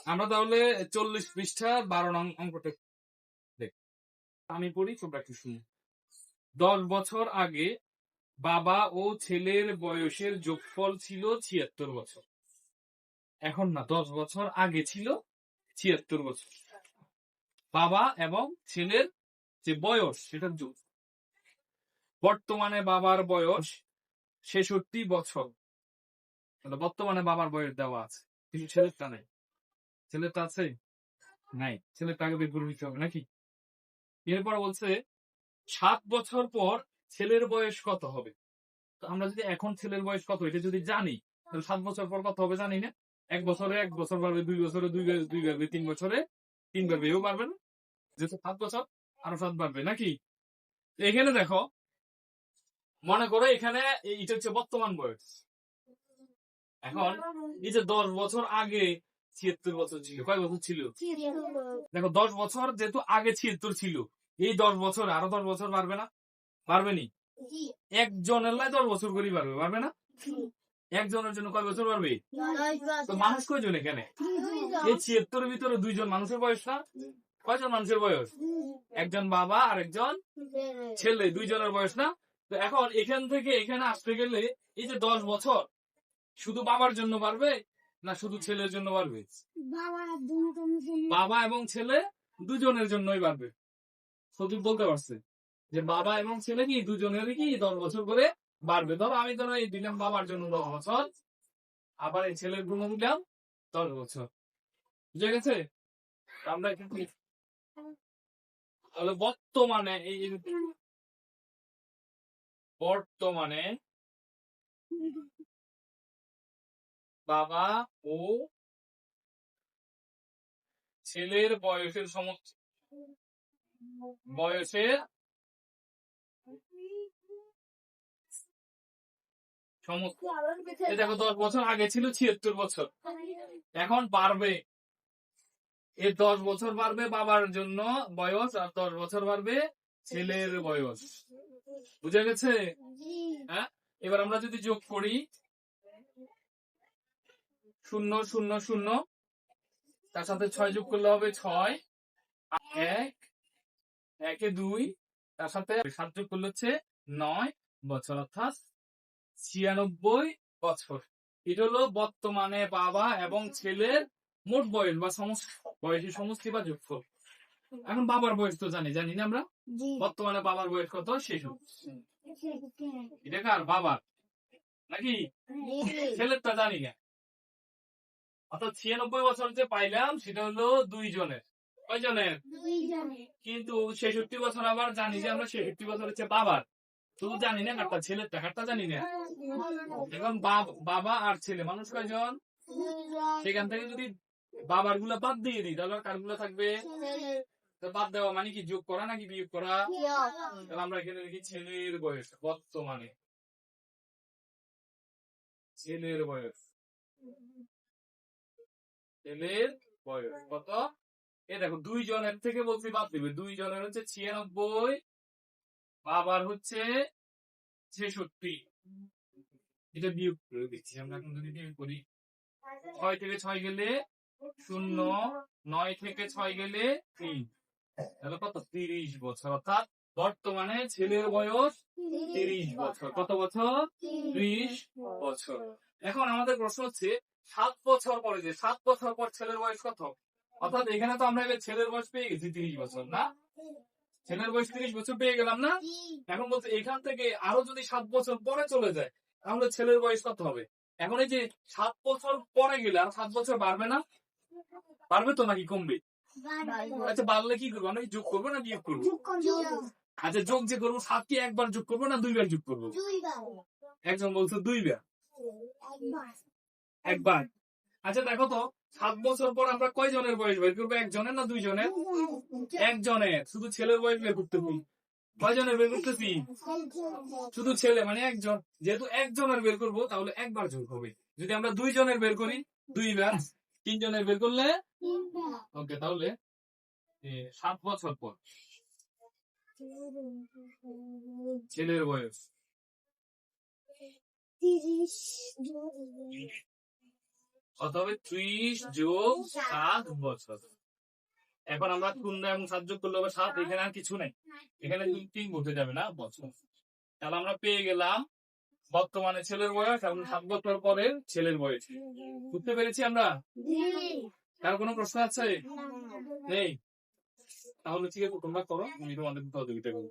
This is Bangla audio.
আমরা তাহলে 40 পৃষ্ঠা 12 নং অঙ্কটা দেখ। আমি পড়ি, তোমরা একটু শুনি। 10 বছর আগে বাবা ও ছেলের বয়সের যোগফল ছিল 76 বছর। এখন না, 10 বছর আগে ছিল 76 বছর। বাবা এবং ছেলের যে বয়স সেটার যোগ। বর্তমানে বাবার বয়স 66 বছর। বর্তমানে বাবার বয়স দেওয়া আছে, কিন্তু ছেলেরটা নেই। ছেলেরটা আছে? নাই। ছেলেরটা আগে বের করে নিতে হবে নাকি? এরপর বলছে 7 বছর পর ছেলের বয়স কত হবে। তো আমরা যদি এখন ছেলের বয়স কত এটা যদি জানি, তাহলে 7 বছর পর কত হবে জানি না। 1 বছরে 1 বছর বাড়বে, 2 বছরে 2 বাড়বে, 3 বছরে 3 বাড়বে, এও পারবে না। যেহেতু 7 বছর আরো 7 বাড়বে নাকি। এখানে দেখো, মনে করো এখানে এটা হচ্ছে বর্তমান বয়স। এখন এই যে 10 বছর আগে 76 বছর ছিল, কয় বছর ছিল? দেখো 10 বছর যেহেতু আগে 76 ছিল, এই 10 বছর আরো 10 বছর বাড়বে না? পারবে নি? একজনের লাই 10 বছর করে পারবে না? একজনের জন্য কয় বছর পারবে? তো মানুষ কয়জন এখানে? এই 76 এর ভিতরে 2 জন মানুষের বয়স না? কয়জন মানুষের বয়স? একজন বাবা আর একজন ছেলে, 2 জনের বয়স না? তো এখন এখান থেকে এখানে আসতে গেলে এই যে 10 বছর শুধু বাবার জন্য বাড়বে না শুধু ছেলের জন্য বাড়বে? বাবা এবং ছেলে দুজনের জন্যই বাড়বে। সঠিক বলতে পারছে যে বাবা এবং ছেলে কি দুজনেরই কি 10 বছর করে বাড়বে। ধরো আমি এই দিলাম বাবার জন্য 10 বছর, আবার এই ছেলের জন্য দিলাম 10 বছর। বুঝে গেছে? আমরা কিন্তু বর্তমানে বর্তমানে বাবা ও ছেলের বয়সের বয়সের দেখো 10 বছর আগে ছিল 76 বছর, এখন বাড়বে। এই 10 বছর বাড়বে বাবার জন্য বয়স, আর 10 বছর বাড়বে ছেলের বয়স। বুঝা গেছে? হ্যাঁ, এবার আমরা যদি যোগ করি 0 0 0, তার সাথে 6 যোগ করলে হবে 6, 1 1 2, তার সাথে 7 যোগ করলে হচ্ছে 9 বছর, অর্থাৎ 96 বছর। এটা হলো বর্তমানে বাবা এবং ছেলের মোট বয়স বা বয়সের সমষ্টি বা যোগফল। এখন বাবার বয়স তো জানি না আমরা। বর্তমানে বাবার বয়স কত? 66। এটা কার? বাবার নাকি ছেলেরটা জানি না। অর্থাৎ 96 বছর যে পাইলাম সেটা হলো 2 জনের। কয়জনের? 2 জনের। কিন্তু 66 বছর আবার জানি যে আমরা 66 বছর হচ্ছে বাবার, শুধু জানি না কারটা ছেলেরটা, কারটা জানি না। এখন বাবা আর ছেলে মানুষ কয়জন? সেখান থেকে যদি বাবার গুলা বাদ দিয়ে দিই তাহলে কার গুলা থাকবে? বাদ দেওয়া মানে কি যোগ করা নাকি বিয়োগ করা? তাহলে আমরা এখানে লিখি ছেলের বয়স। বর্তমানে ছেলের বয়স, ছেলের বয়স কত? এ দেখো 2 জনের থেকে বলছি বাদ দিবে। 2 জনের হচ্ছে 96, বাবার হচ্ছে 66। এটা বিয়োগ করে দিচ্ছি আমরা। এখন যদি বিয়োগ করি 6 থেকে 6 গেলে 0, 9 থেকে 6 গেলে 3, তাহলে কত? 30 বছর। অর্থাৎ বর্তমানে ছেলের বয়স 30 বছর। কত বছর? 30 বছর। এখন আমাদের প্রশ্ন হচ্ছে 7 বছর পরে, যে 7 বছর পর ছেলের বয়স কত? অর্থাৎ এখানে তো আমরা ছেলের বয়স পেয়ে গেছি 30 বছর না? ছেলের বয়স 30 বছর পেয়ে গেলাম না? এখন বলছে এখান থেকে আরো যদি 7 বছর পরে চলে যায় তাহলে ছেলের বয়স কত হবে? এখন এই যে 7 বছর পরে গেলে আর 7 বছর বাড়বে না? বাড়বে তো নাকি কমবে? আচ্ছা, বাড়লে কি করবো? আমরা যোগ করবো না বিয়োগ করবো? আচ্ছা, যোগ যে করবো 7 কি একবার যোগ করবো না 2 বার যোগ করবো? একজন বলছে 2 বার। একবার। আচ্ছা দেখো তো 7 বছর পর আমরা কয় জনের বয়স বের করবো? একজনের না 2 জনের? একজনের। শুধু ছেলের বয়স বের করতে হবে। কয় জনের বের করতেছি? শুধু ছেলে মানে একজন। যেহেতু একজনের বের করবো তাহলে একবার যোগ হবে। যদি আমরা 2 জনের বের করি 2 বার, 3 জনের বের করলে ওকে, তাহলে 7 বছর পর ছেলের বয়স 30 অথবা 30 যোগ 7 বছর। এখন আমরা 0 এবং 7 যোগ করলে হবে 7, এখানে আর কিছু নেই, এখানে 3 বসে যাবে না বছর। তাহলে আমরা পেয়ে গেলাম বর্তমানে ছেলের বয়স এবং 7 বছর পরের ছেলের বয়স। বুঝতে পেরেছি আমরা? কার কোনো প্রশ্ন আছে? নেই? তাহলে ঠিক আছে, তোমরা করো, আমি তোমাদের সহযোগিতা করবো।